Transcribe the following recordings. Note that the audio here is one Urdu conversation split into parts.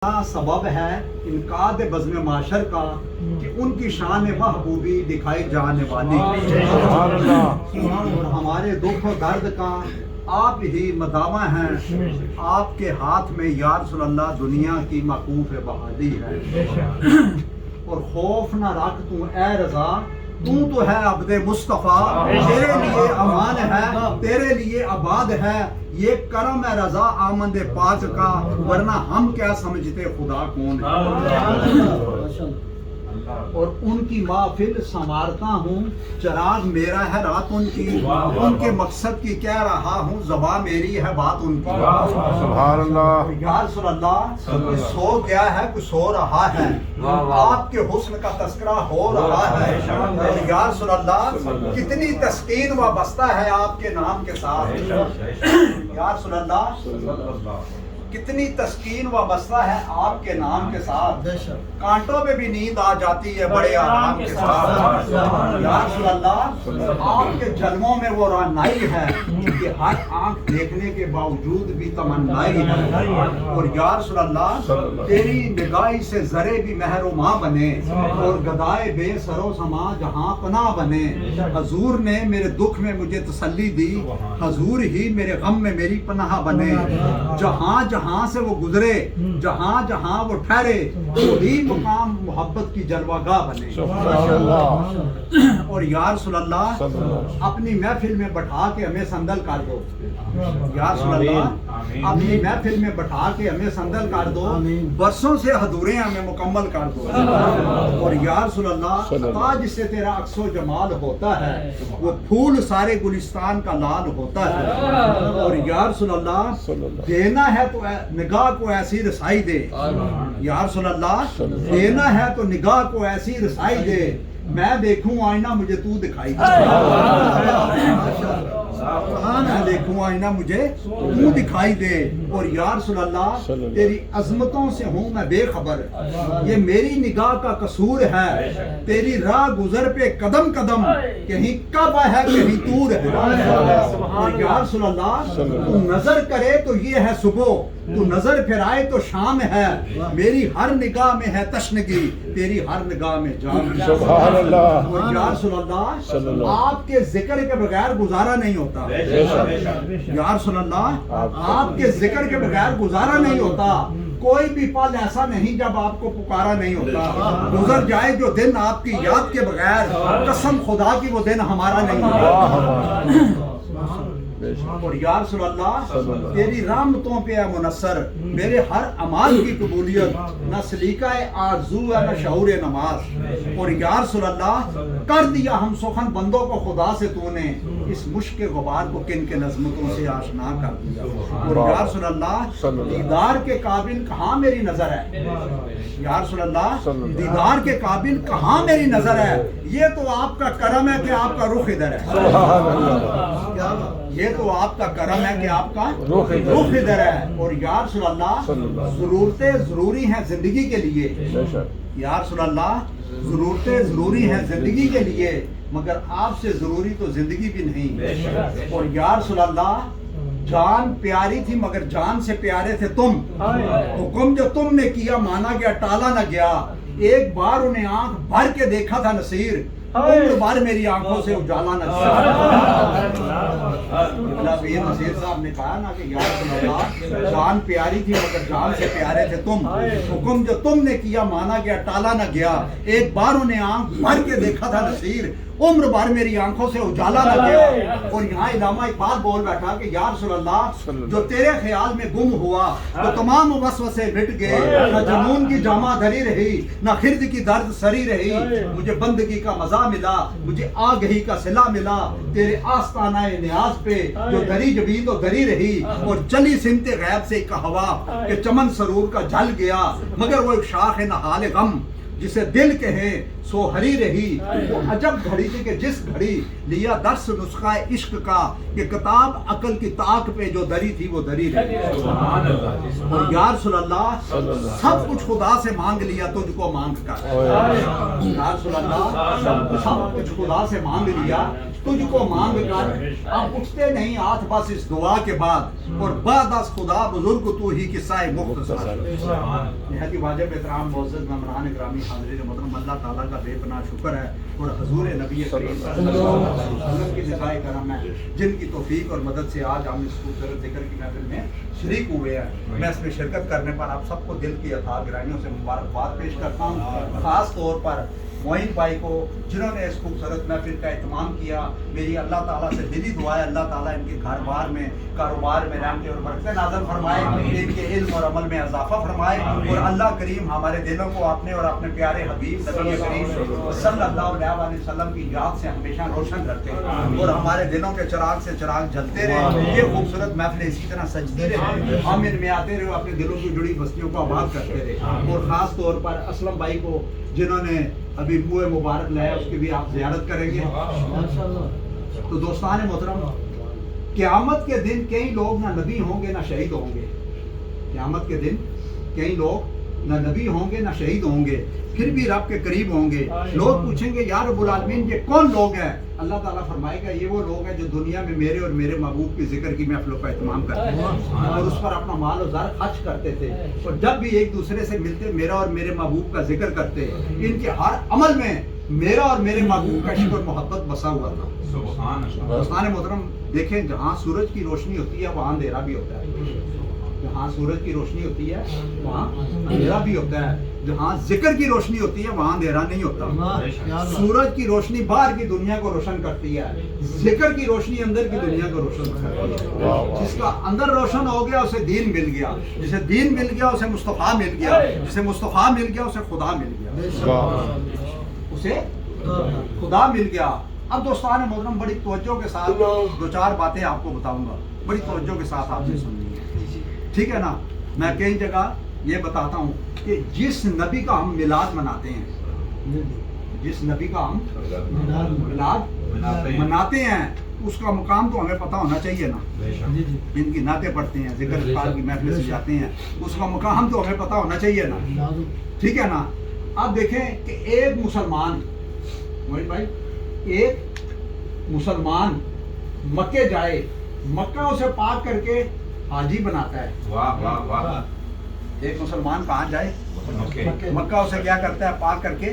سبب ہے انقاذ بزم معاشر کا کہ ان کی شان محبوبی دکھائی جانے والی اور ہمارے دکھ و درد کا آپ ہی مداوا ہیں. آپ کے ہاتھ میں یا رسول اللہ دنیا کی موقوف بحالی ہے اور خوف نہ رکھ تو اے رضا تو ہے عبد مصطفیٰ، تیرے لیے امان ہے، تیرے لیے آباد ہے یہ کرم ہے رضا آمد پاک کا، ورنہ ہم کیا سمجھتے خدا کون ہے. اور ان کی محفل سنوارتا ہوں، چراغ میرا ہے رات ان کی، ان کے مقصد کی کہہ رہا ہوں، زباں میری ہے بات ان کی. سبحان اللہ. یا رسول اللہ کچھ سو گیا ہے کچھ سو رہا ہے، آپ کے حسن کا تذکرہ ہو رہا ہے. یا رسول اللہ کتنی تسکین وابستہ ہے آپ کے نام کے ساتھ. یا رسول اللہ کتنی تسکین وابستہ ہے آپ کے نام کے ساتھ، کانٹوں پہ بھی نیند آ جاتی ہے بڑے آرام کے ساتھ. یا رسول اللہ آپ کے جلووں میں وہ رعنائی ہے کہ ہر آنکھ دیکھنے کے باوجود بھی تمنائی ہے. اور یا رسول اللہ تیری نگاہی سے ذرے بھی مہر و ماں بنے اور گدائے بے سر و سما جہاں پناہ بنے. حضور نے میرے دکھ میں مجھے تسلی دی، حضور ہی میرے غم میں میری پناہ بنے. جہاں جہاں سے وہ گزرے، جہاں جہاں وہ ٹھہرے، وہی مقام محبت کی جلوہ گاہ بنے. اور یا رسول اللہ اپنی محفل میں بٹھا کے ہمیں صندل کر دو. یا رسول اللہ اپنی محفل میں بٹھا کے ہمیں صندل کر دو، برسوں سے حضوریں ہمیں مکمل کر دو. اور یا رسول اللہ تاج جس سے تیرا عکس و جمال ہوتا ہے، وہ پھول سارے گلستان کا لال ہوتا ہے. اور یا رسول اللہ دینا ہے تو نگاہ کو ایسی رسائی دے. یا رسول اللہ دینا ہے تو نگاہ کو ایسی رسائی دے، میں دیکھوں آئینہ مجھے تو دکھائی دے. میں دیکھوں آئینہ مجھے تو دکھائی دے. اور یا رسول اللہ تیری عظمتوں سے ہوں میں بے خبر، یہ میری نگاہ کا قصور ہے. تیری راہ گزر پہ قدم قدم کہیں کعبہ ہے کہیں طور ہے. اور یا رسول اللہ تو نظر کرے تو یہ ہے صبح، تو نظر پھرائے تو شام ہے. میری ہر نگاہ میں ہے تشنگی، تیری ہر نگاہ میں جام ہے. سبحان اللہ. اور یا رسول اللہ آپ کے ذکر کے بغیر گزارا نہیں ہوتا. یا رسول اللہ آپ کے ذکر کے بغیر گزارا نہیں ہوتا. کوئی بھی پل ایسا نہیں جب آپ کو پکارا نہیں ہوتا. گزر جائے جو دن آپ کی یاد کے بغیر، قسم خدا کی وہ دن ہمارا نہیں ہوتا. اور یا رسول اللہ تیری رحمتوں پہ ہے منصر میرے ہر اعمال کی قبولیت، نہ سلیقہ آرزو ہے نہ شعور نماز. اور یا رسول اللہ کر دیا ہم سخن بندوں کو خدا سے تو نے، اس مشک غبار کو کن کے نظمتوں سے آشنا کر دیا. اور یا رسول اللہ دیدار کے قابل کہاں میری نظر ہے. یا رسول اللہ دیدار کے قابل کہاں میری نظر ہے. یہ تو آپ کا کرم ہے کہ آپ کا رخ ادھر ہے. یہ تو آپ کا کرم ہے کہ آپ کا رخ ادھر ہے. اور یا رسول اللہ ضرورتیں ضروری ہیں زندگی کے لیے. یا رسول اللہ ضرورتیں ضروری ہیں زندگی کے لیے، مگر آپ سے ضروری تو زندگی بھی نہیں. اور یا رسول اللہ جان پیاری تھی مگر جان سے پیارے تھے تم. حکم جو تم نے کیا مانا گیا ٹالا نہ گیا. ایک بار انہیں آنکھ بھر کے دیکھا تھا نصیر، عمر بھر میری آنکھوں سے اجالا نہ پیر نصیر صاحب نے کہا نا کہ یا رسول اللہ جان پیاری تھی مگر جان سے پیارے تھے تم. حکم جو تم نے کیا مانا گیا ٹالا نہ گیا. ایک بار انہیں آنکھ بھر کے دیکھا تھا نصیر، عمر بھر میری آنکھوں سے اجالا نہ گیا. اور یہاں علامہ اقبال بول بیٹھا کہ یا رسول اللہ جو تیرے خیال میں گم ہوا تو تمام وسوسے مٹ گئے. نہ جنون کی جامہ دھری رہی نہ خرد کی درد سری رہی. مجھے بندگی کا مزہ ملا، مجھے آگہی کا صلہ ملا. تیرے آستانہ نیاز پہ جو دری جبی تو دری رہی. اور چلی سمت غیب سے ایک ہوا کہ چمن سرور کا جل گیا. مگر وہ ایک شاخ نہال غم جسے دل کہے سو ہری رہی. وہ عجب گھڑی تھی کہ جس گھڑی لیا درس نسخہ عشق کا، کہ کتاب عقل کی طاق پہ جو دری تھی وہ دری رہی. اور یا رسول اللہ سب کچھ خدا سے مانگ لیا تجھ کو مانگ کر. یا رسول اللہ سب کچھ خدا سے مانگ لیا تجھ کو مانگ کر اب اٹھتے نہیں ہاتھ بس اس دعا کے بعد اور بعد از خدا بزرگ تو ہی قصہ مختصر. نہایت ہی واجب احترام معزز ممبران گرامی حاضرین محترم، اللہ تعالیٰ کا بے پناہ شکر ہے اور حضور نبی کریم صلی اللہ علیہ وسلم کی نگاہ کرم ہے جن کی توفیق اور مدد سے آج ہم اس خوبصورت ذکر کی محفل میں شریک ہوئے ہیں. میں اس میں شرکت کرنے پر آپ سب کو دل کی اتھا گہرائیوں سے مبارکباد پیش کرتا ہوں، خاص طور پر معین بھائی کو جنہوں نے اس خوبصورت محفل کا اہتمام کیا. میری اللہ تعالیٰ سے دلی دعا ہے اللہ تعالیٰ ان کے گھر بار میں کاروبار میں رحمتیں اور برکتیں نازل فرمائے، ان کے علم اور عمل میں اضافہ فرمائے اور اللہ کریم ہمارے دلوں کو اپنے اور اپنے پیارے حبیب نبی کریم صلی اللہ علیہ وسلم کی یاد سے ہمیشہ روشن رکھے اور ہمارے دلوں کے چراغ سے چراغ جلتے رہے. یہ خوبصورت محفلیں اسی طرح سجتی رہے، ہم ان میں آتے رہے، اپنے دلوں کی جڑی بستیوں کو آباد کرتے رہے. اور خاص طور پر اسلم بھائی کو جنہوں نے ابھی منہ مبارک لایا اس کی بھی آپ زیارت کریں گے. تو دوستان محترم، قیامت کے دن کئی لوگ نہ نبی ہوں گے نہ شہید ہوں گے. قیامت کے دن کئی لوگ نہ نبی ہوں گے نہ شہید ہوں گے، پھر بھی رب کے قریب ہوں گے. لوگ پوچھیں گے یا رب العالمین یہ کون لوگ ہیں؟ اللہ تعالیٰ فرمائے گا یہ وہ لوگ ہیں جو دنیا میں میرے اور میرے محبوب کی ذکر کی محفلوں کا اہتمام کرتے ہیں اور اس پر اپنا مال و زر خرچ کرتے تھے اور جب بھی ایک دوسرے سے ملتے میرا اور میرے محبوب کا ذکر کرتے. ان کے ہر عمل میں میرا اور میرے محبوب کا عشق اور محبت بسا ہوا تھا. دوستان محترم دیکھیں، جہاں سورج کی روشنی ہوتی ہے وہاں اندھیرا بھی ہوتا ہے. جہاں سورج کی روشنی ہوتی ہے وہاں اندھیرا بھی ہوتا ہے. جہاں ذکر کی روشنی ہوتی ہے وہاں اندھیرا نہیں ہوتا. سورج کی روشنی باہر کی دنیا کو روشن کرتی ہے، ذکر کی روشنی اندر کی دنیا کو روشن کرتی ہے. جس کا اندر روشن ہو گیا اسے دین مل گیا، جسے دین مل گیا اسے مصطفیٰ مل گیا، جسے مصطفیٰ مل گیا اسے خدا مل گیا، اسے خدا مل گیا. اب دوستان محترم بڑی توجہ کے ساتھ دو چار باتیں آپ کو بتاؤں گا، بڑی توجہ کے ساتھ آپ نے سننی ہے، ٹھیک ہے نا. میں کئی جگہ یہ بتاتا ہوں کہ جس نبی کا ہم میلاد مناتے ہیں، جس نبی کا ہم میلاد مناتے ہیں اس کا مقام تو ہمیں پتہ ہونا چاہیے نا. جن کی نعتیں پڑھتے ہیں، ذکر اذکار کی محفلیں سجاتے ہیں، اس کا مقام تو ہمیں پتہ ہونا چاہیے نا، ٹھیک ہے نا. آپ دیکھیں کہ ایک مسلمان موہن بھائی، ایک مسلمان مکے جائے، مکہ اسے پاک کر کے حاجی بناتا ہے. واہ واہ واہ. ایک مسلمان کہاں جائے؟ مکہ اسے کیا کرتا ہے؟ پاک کر کے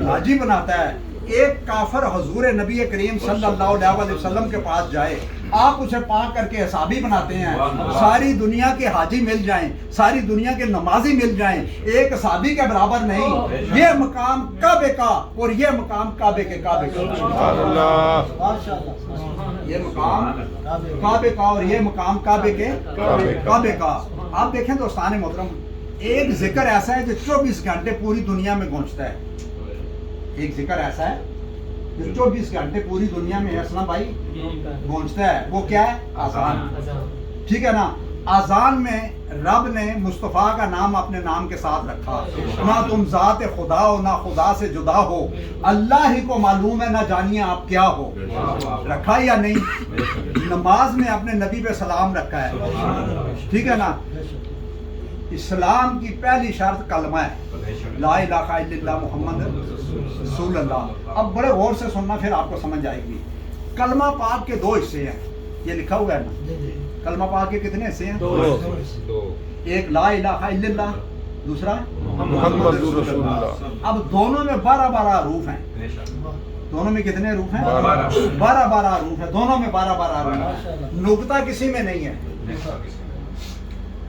حاجی بناتا ہے. ایک کافر حضور نبی کریم صلی اللہ علیہ وسلم کے پاس جائے، آپ اسے پاک کر کے اصحابی بناتے ہیں. ساری دنیا کے حاجی مل جائیں، ساری دنیا کے نمازی مل جائیں، ایک اصحابی کے برابر نہیں. یہ مقام کعبے کا اور یہ مقام کعبے کے کعبے کا، یہ مقام کعبے کا اور یہ مقام کعبے کے کعبے کا. آپ دیکھیں دوستان محترم، ایک ذکر ایسا ہے جو 24 گھنٹے پوری دنیا میں گونجتا ہے. ایک ذکر ایسا ہے جو 24 گھنٹے پوری دنیا میں اسلام بھائی گونجتا ہے. وہ کیا ہے؟ اذان. ٹھیک ہے نا. اذان میں رب نے مصطفیٰ کا نام اپنے نام کے ساتھ رکھا. نہ تم ذات خدا ہو نہ خدا سے جدا ہو، اللہ ہی کو معلوم ہے نہ جانیے آپ کیا ہو. رکھا یا نہیں؟ نماز میں اپنے نبی پہ سلام رکھا ہے، ٹھیک ہے نا. اسلام کی پہلی شرط کلمہ ہے، لا الہ الا اللہ محمد رسول اللہ. اب بڑے غور سے سننا پھر آپ کو سمجھ آئے گی. کلمہ پاک کے دو حصے ہیں، یہ لکھا ہوا ہے نا. کلمہ پاک کے کتنے حصے ہیں؟ دو. ایک لا الہ الا اللہ، دوسرا محمد رسول اللہ. اب دونوں میں 12 حروف ہیں. دونوں میں کتنے حروف ہیں؟ 12 حروف ہیں. دونوں میں 12 حروف ہیں. نقطہ کسی میں نہیں ہے.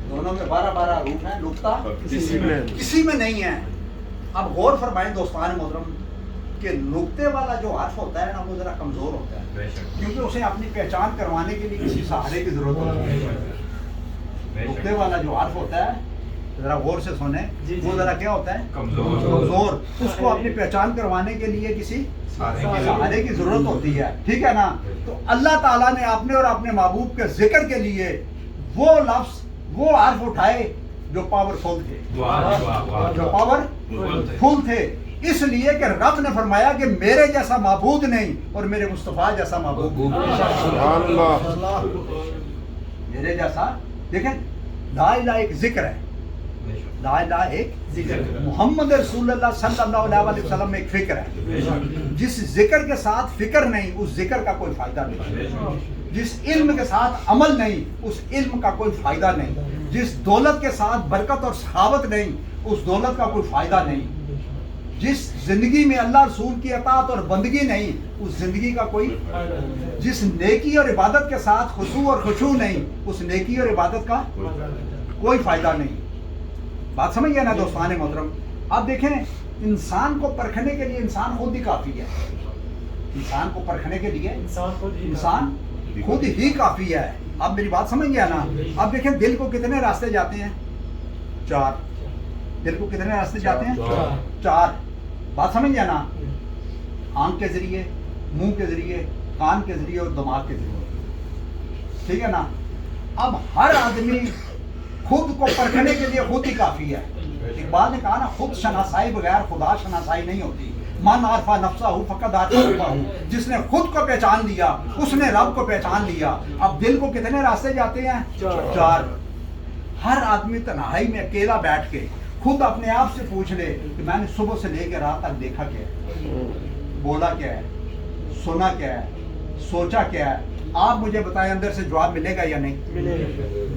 دونوں میں 12 حروف ہیں، نقطہ کسی میں نہیں ہے. اب غور فرمائیں دوستان محترم کہ نقطے والا جو حرف ہوتا ہے نا وہ ذرا کمزور ہوتا ہے، کیونکہ اسے اپنی پہچان کروانے کے لیے کسی سہارے کی ضرورت ہوتی ہے. نقطے والا جو حرف ہوتا ہے ذرا غور سے سنیں، وہ ذرا کیا ہوتا ہے؟ کمزور. اس کو اپنی پہچان کروانے کے لیے کسی سہارے کی ضرورت ہوتی ہے، ٹھیک ہے نا. تو اللہ تعالیٰ نے اپنے اور اپنے محبوب کے ذکر کے لیے وہ لفظ، وہ حرف اٹھائے جو پاورفل تھے، جو پاورفل تھے. اس لیے کہ رب نے فرمایا کہ میرے جیسا معبود نہیں اور میرے مصطفیٰ جیسا معبود. میرے جیسا. دیکھیں لا الہ ایک ذکر ہے، لا الہ ایک ذکر، محمد رسول اللہ صلی اللہ علیہ وسلم میں ایک فکر ہے. جس ذکر کے ساتھ فکر نہیں اس ذکر کا کوئی فائدہ نہیں. جس علم کے ساتھ عمل نہیں اس علم کا کوئی فائدہ نہیں. جس دولت کے ساتھ برکت اور سخاوت نہیں اس دولت کا کوئی فائدہ نہیں. جس زندگی میں اللہ رسول کی اطاعت اور بندگی نہیں اس زندگی کا کوئی، جس نیکی اور عبادت کے ساتھ خشوع اور خشوع نہیں اس نیکی اور عبادت کا کوئی فائدہ نہیں. بات سمجھ گئے نا دوستان محترم؟ اب دیکھیں انسان کو پرکھنے کے لیے انسان خود ہی کافی ہے. انسان کو پرکھنے کے لیے انسان خود ہی کافی ہے. اب میری بات سمجھ گیا نا؟ اب دیکھیں دل کو کتنے راستے جاتے ہیں؟ 4. دل کو کتنے راستے جاتے ہیں؟ 4. بات سمجھ گیا نا؟ آنکھ کے ذریعے، منہ کے ذریعے، کان کے ذریعے اور دماغ کے ذریعے. ٹھیک ہے نا؟ اب ہر آدمی خود کو پرکھنے کے لیے خود ہی کافی ہے. اقبال نے کہا نا خود شناسائی بغیر خدا شناسائی نہیں ہوتی. من عرفہ نفسہ فقط عرفہ ربہ. جس نے خود کو پہچان لیا اس نے رب کو پہچان لیا. اب دل کو کتنے راستے جاتے ہیں؟ 4. ہر آدمی تنہائی میں اکیلا بیٹھ کے خود اپنے آپ سے پوچھ لے کہ میں نے صبح سے لے کے رات تک دیکھا کیا ہے، بولا کیا ہے، سنا کیا ہے، سوچا کیا ہے. آپ مجھے بتائیں اندر سے جواب ملے گا یا نہیں؟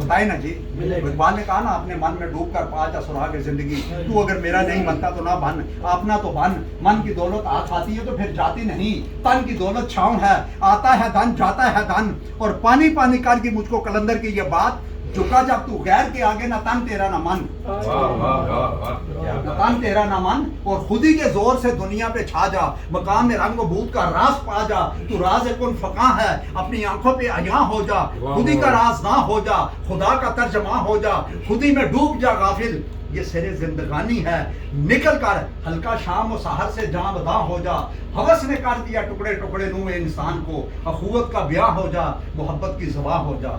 بتائیں نا جی. اقبال نے کہا نا اپنے من میں ڈوب کر پا جا سراغ زندگی. تو اگر میرا نہیں بنتا تو نہ بن، اپنا تو بن. من کی دولت ہاتھ آتی ہے تو پھر جاتی نہیں. تن کی دولت چھاؤں ہے، آتا ہے دن جاتا ہے دن. اور پانی پانی کر کی مجھ کو کلندر کی یہ بات، جھکا جب تو غیر کے آگے نہ تن تیرا نہ من، نہ تن تیرا نہ من. اور خودی کے زور سے دنیا پہ چھا جا، مقام میں رنگ و بوت کا راز پا جا. تو راز کن فقاں ہے، اپنی آنکھوں پہ عیاں ہو جا. خودی کا راز نہ ہو جا، خدا کا ترجمہ ہو جا. خودی میں ڈوب جا غافل، یہ سر زندگانی ہے. نکل کر ہلکا شام و سحر سے جاں بداں ہو جا. ہوس نے کر دیا ٹکڑے ٹکڑے نو انسان کو. اخوت کا بیاہ ہو جا، محبت کی زباں ہو جا.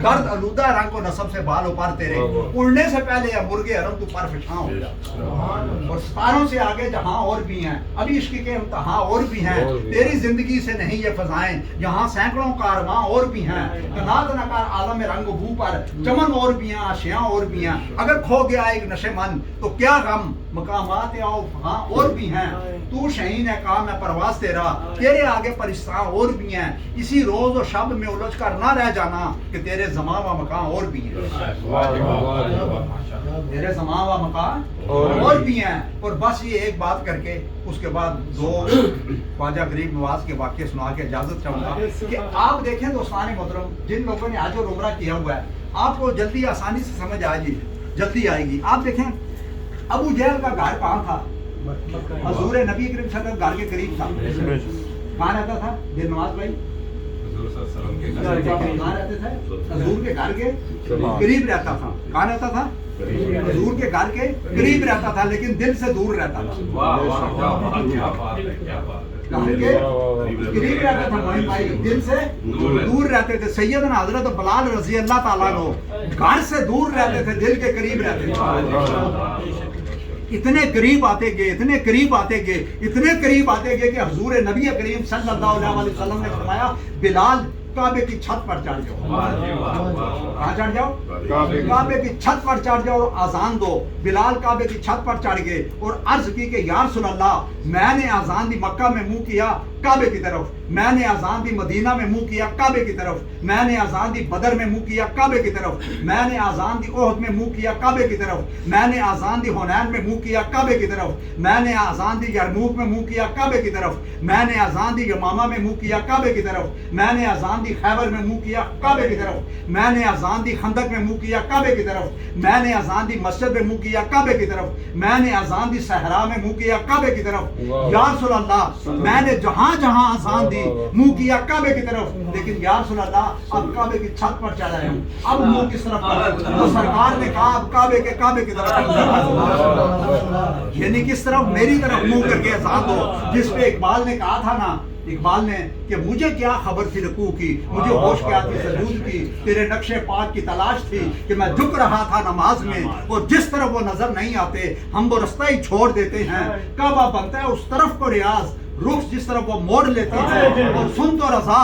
گرد آلودہ رنگ و نسب سے بال و پر تیرے، اڑنے سے پہلے یا مرغے حرم تو پر فشاں ہو جا. اور ستاروں سے آگے جہاں اور بھی ہیں، ابھی عشق کے امتحاں اور بھی ہیں. تیری زندگی سے نہیں یہ فضائیں، یہاں سینکڑوں کارواں اور بھی ہیں. قناعت نہ کر عالم رنگ و بو پر، چمن اور بھی ہیں، آشیاں اور بھی ہیں. اگر کھو گیا ایک نشے من تو کیا غم، مقامات وہاں اور بھی ہیں. تو شہین ہے کام ہے پرواز تیرا، تیرے آگے پرستاں اور بھی ہیں. اسی روز و شب میں الجھ کر نہ رہ جانا کہ تیرے زمان و مکان اور بھی ہیں. تیرے زمان و مکان اور بھی ہیں. اور بس یہ ایک بات کر کے اس کے بعد 2 خواجہ غریب نواز کے واقعے سنا کے اجازت چاہوں گا کہ آپ دیکھیں دوستان محترم، جن لوگوں نے حج اور عمرہ کیا ہوا ہے آپ کو جلدی آسانی سے سمجھ جلدی آئے گی. آپ دیکھیں ابو جہل کا گھر کہاں تھا؟ حضور نبی کریم صلی اللہ علیہ وسلم گھر کے قریب تھا. کہاں رہتا تھا دل نواز بھائی؟ کہاں رہتے تھے؟ حضور کے گھر کے قریب رہتا تھا. کہاں رہتا تھا؟ حضور کے گھر کے قریب رہتا تھا لیکن دل سے دور رہتا تھا. قریب رہتا تھا موہن بھائی، دل سے دور رہتے تھے. سیدنا حضرت بلال رضی اللہ تعالیٰ عنہ گھر سے دور رہتے تھے، دل کے قریب رہتے تھے. اتنے قریب آتے گئے، اتنے قریب آتے گئے، اتنے قریب آتے گئے کہ حضور نبی کریم صلی اللہ علیہ وسلم نے فرمایا بلال کعبے کی چھت پر چڑھ جاؤ. کہاں چڑھ جاؤ؟ کعبے کی چھت پر چڑھ جاؤ اور اذان دو. بلال کعبے کی چھت پر چڑھ گئے اور عرض کی کہ یا رسول اللہ، میں نے اذان دی مکہ میں منہ کیا کعبے کی طرف، میں نے اذان دی مدینہ میں منہ کیا کعبے کی طرف، میں نے اذان دی بدر میں منہ کیا کعبے کی طرف، میں نے اذان دی احد میں منہ کیا کعبے کی طرف، میں نے اذان دی حنین میں منہ کیا کعبے کی طرف، میں نے اذان دی یرموک میں منہ کیا کعبے کی طرف، میں نے اذان دی یمامہ میں منہ کیا کعبے کی طرف، میں نے اذان دی خیبر میں منہ کیا کعبے کی طرف، میں نے اذان دی خندق میں منہ کیا کعبے کی طرف، میں نے اذان دی مسجد میں منہ کیا کعبے کی طرف، میں نے اذان دی صحرا میں منہ کیا کعبے کی طرف. یا رسول اللہ، میں نے جہاں جہاں اذان دی منہ کیا کعبے کی طرف، لیکن یا رسول اللہ اب کعبے کی چھت پر چڑھ رہے ہوں، اب منہ کس طرف کروں؟ تو سرکار نے کہا اب کعبے کی طرف، یعنی کس طرف؟ میری طرف منہ کر کے اذان دو. جس پہ اقبال نے کہا تھا نا، اقبال نے کہ مجھے کیا خبر تھی رکوع کی، مجھے ہوش کیا تھی سجود کی، تیرے نقش پاک کی تلاش تھی کہ میں جھک رہا تھا نماز میں، اور جس طرف وہ نظر نہیں آتے ہم وہ رستہ ہی چھوڑ دیتے ہیں. کعبہ بنتا ہے اس طرف کو ریاض، رخ جس طرف وہ موڑ لیتے ہیں، اور سن تو رضا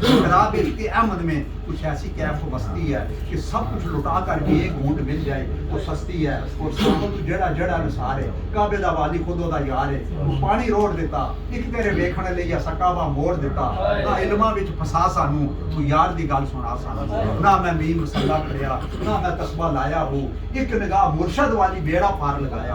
شراب احمد میں کچھ ایسی کیف بستی ہے کہ سب کچھ لٹا کر بھی ایک گھونٹ مل جائے تو سستی ہے اور سامنے تو جڑا جڑا نثار ہے کعبے دا والی خود دا یار ہے وہ پانی روڑ دیتا ایک تیرے ویکھنے لئی اسا کعبہ موڑ دیتا نہ علماں وچ پھسا سانو تو یار دی گل سنا سانو نہ میں میم مسلح کریا نہ میں تسبیح لایا ہو ایک نگاہ مرشد والی بیڑا پار لگایا